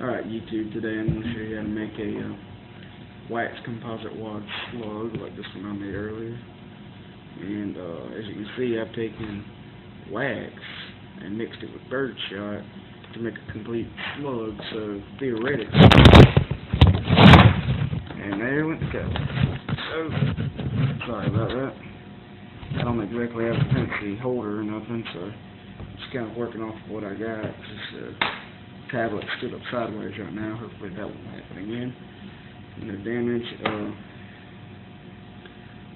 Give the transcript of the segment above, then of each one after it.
Alright, YouTube, today I'm going to show you how to make a wax composite wad slug like this one I made earlier. And as you can see, I've taken wax and mixed it with birdshot to make a complete slug, so theoretically, and there went the go. So, sorry about that. I don't exactly have a fancy holder or nothing, so I'm just kind of working off of what I got. Just tablet stood up sideways right now. Hopefully that won't happen again. No damage.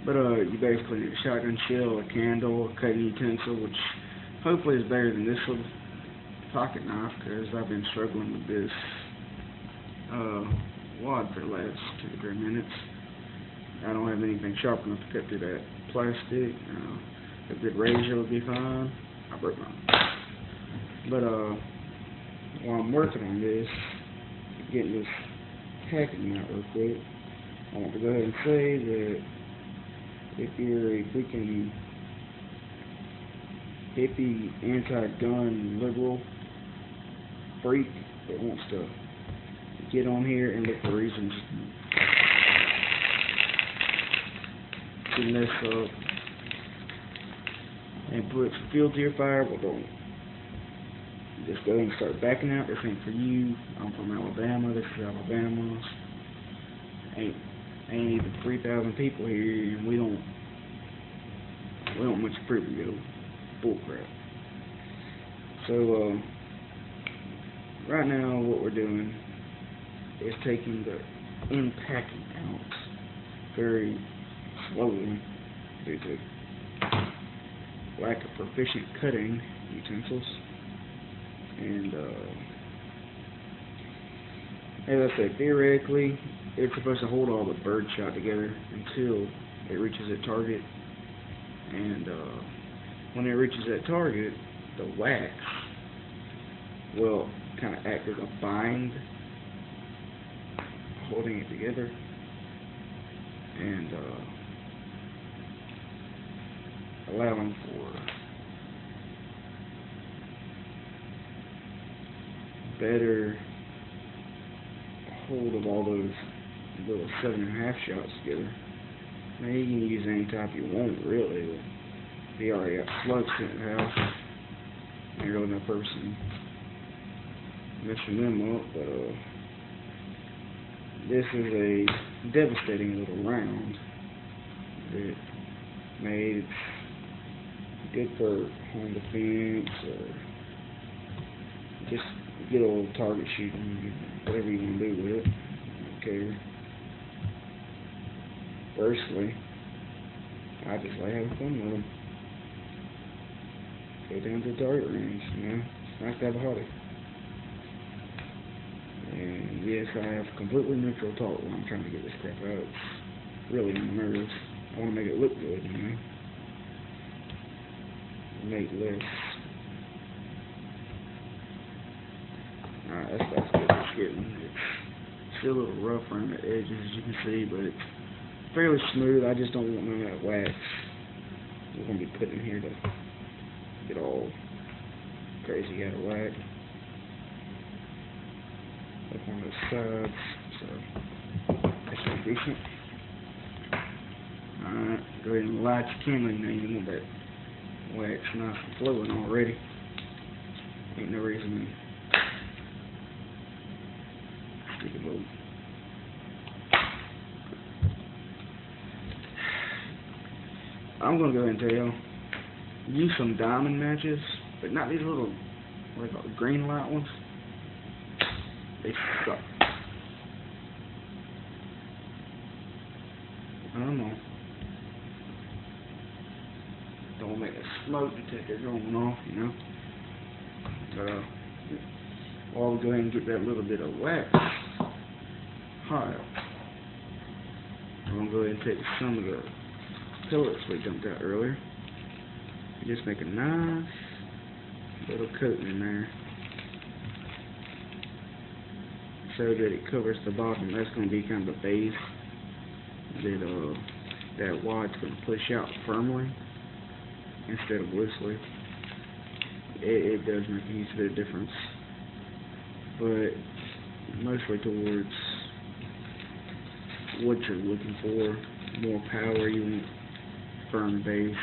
But you basically need a shotgun shell, a candle, a cutting utensil, which hopefully is better than this little pocket knife, because I've been struggling with this wad for the last 2 to 3 minutes. I don't have anything sharp enough to cut through that plastic. A good razor would be fine. I broke mine. But while I'm working on this, getting this packaging out real quick, I want to go ahead and say that if you're a freaking hippie, anti-gun, liberal freak that wants to get on here and look for reasons to mess up and put some fuel to your fire, well, don't. Just go ahead and start backing out. This ain't for you. I'm from Alabama. This is Alabama. Ain't even 3,000 people here, and we don't much approve of your bull crap. So right now what we're doing is taking the unpacking out very slowly due to lack of proficient cutting utensils. And as I said, theoretically, it's supposed to hold all the birdshot together until it reaches a target. And when it reaches that target, the wax will kind of act as a bind, holding it together. And allowing for better hold of all those little 7.5 shots together. Now you can use any type you want, really. But you already got slugs in the house. Ain't really no person messing them up. But this is a devastating little round that made good for home defense or just good old target shooting, whatever you want to do with it. I don't care. Personally, I just like having fun with them. Go down to the target range, you know. It's nice to have a hobby. And yes, I have completely neutral talk when I'm trying to get this crap out. It's really on my nerves. I want to make it look good, you know. Make less. Alright, that's good. It's getting. It's still a little rough around the edges, as you can see, but it's fairly smooth. I just don't want none of that wax we're going to be putting in here to get all crazy out of whack. Up on the sides, so that's pretty decent. Alright, go ahead and light your kindling now. You want that wax nice and flowing already. Ain't no reason to stick a little. I'm going to go ahead and tell y'all, use some diamond matches, but not these little, what are they called, green light ones. They suck. I don't know. Don't make a smoke detector going off, you know. But while we go ahead and get that little bit of wax hot, I'm going to go ahead and take some of the pellets we dumped out earlier. Just make a nice little coating in there so that it covers the bottom. That's going to be kind of the base that wad's going to push out firmly instead of loosely. It does make a huge bit of difference. But mostly towards what you're looking for. More power, you want firm base,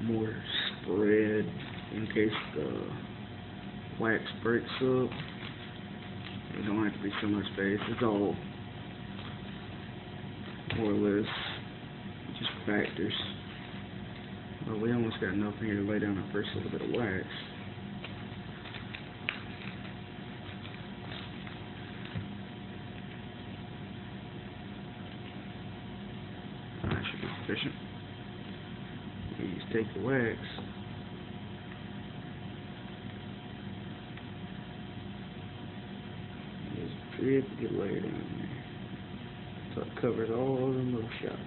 more spread in case the wax breaks up. It don't have to be so much space. It's all more or less just factors. Well, we almost got enough here to lay down our first little bit of wax. That should be sufficient. You just take the wax. Just drip your layer down there. So it covers all the little shots.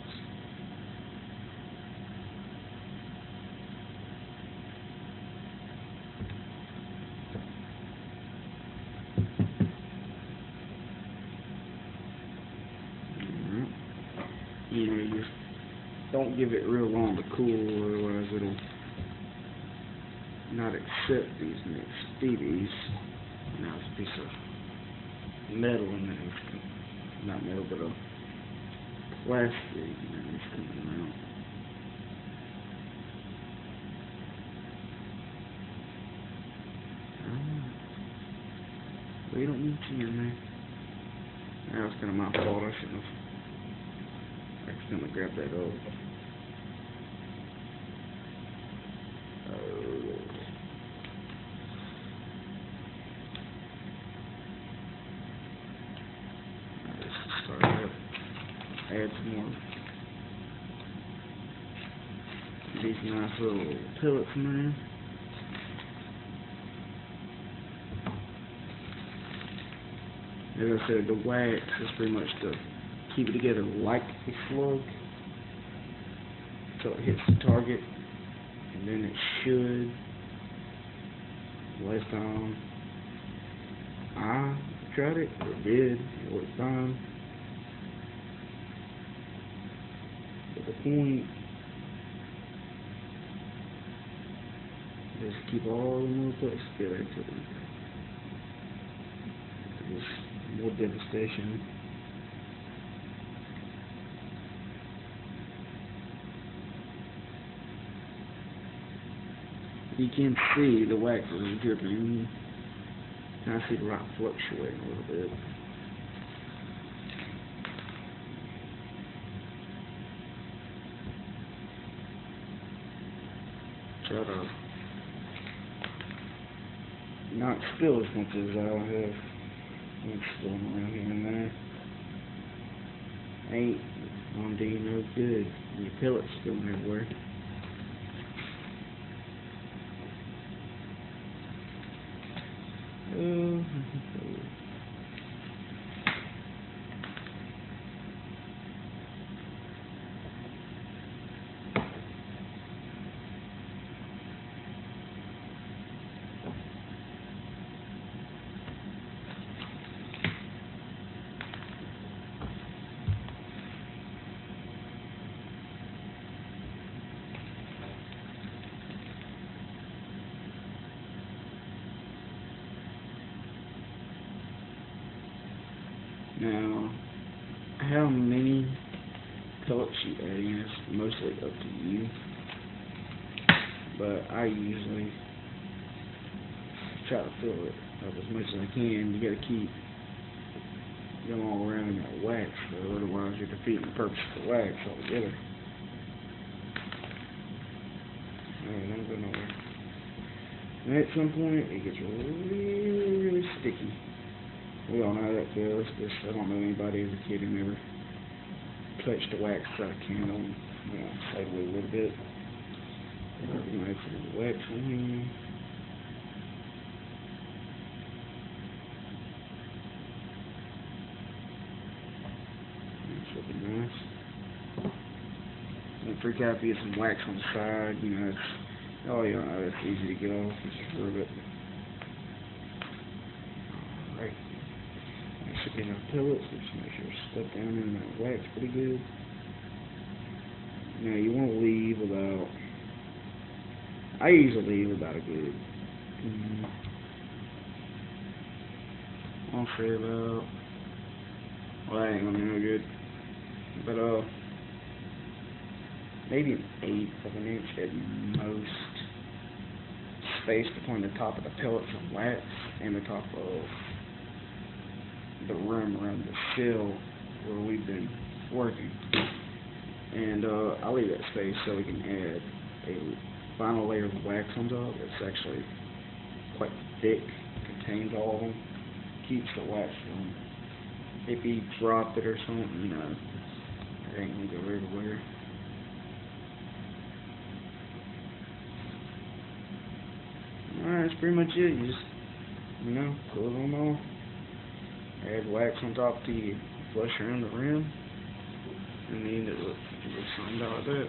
You just don't give it real long to cool, otherwise it'll not accept these next BBs. Now it's a piece of metal in there. Not metal, but a plastic, it's coming out. We don't need you in there. That was kind of my fault. I shouldn't have accidentally grabbed that up. Let's start up. Add some more of these nice little pellets in there. As I said, the wax is pretty much to keep it together like a slug until it hits the target, and then it should. Last time I tried it, it did. It worked fine. But the point is to keep all the little parts together until there's more devastation. You can see the wax is dripping. I see the rock fluctuating a little bit. Try to not spill as much as I have. It's spilling around here and there. Ain't gonna do you no good. Your pellets spilling everywhere. Now, how many pellets you add in is mostly up to you, but I usually try to fill it up as much as I can. You got to keep them all around in that wax, so otherwise you're defeating the purpose of the wax altogether. Alright, I'm going nowhere. And at some point, it gets really, really sticky. We all know how that feels. Just, I don't know anybody as a kid who never touched the wax out of a candle and played with it a little bit. We're going to add some wax in here. That's looking nice. Don't freak out if you get some wax on the side. It's, oh yeah, it's easy to get off. Just rub it. Alright. Should be enough pellets. Just make sure it's stuck down in that wax pretty good. Now you want to leave about, I usually leave about a good gonna say about, well, that ain't gonna be no good, but maybe an eighth of an inch at most space between the top of the pellets and wax and the top of the rim around the sill where we've been working. And I'll leave that space so we can add a final layer of wax on top. It's actually quite thick, contains all of them, keeps the wax from, if you drop it or something, you know, it ain't gonna go everywhere. Alright, that's pretty much it. You just, you know, pull them off, add wax on top to you, flush around the rim, and then it looks something like that.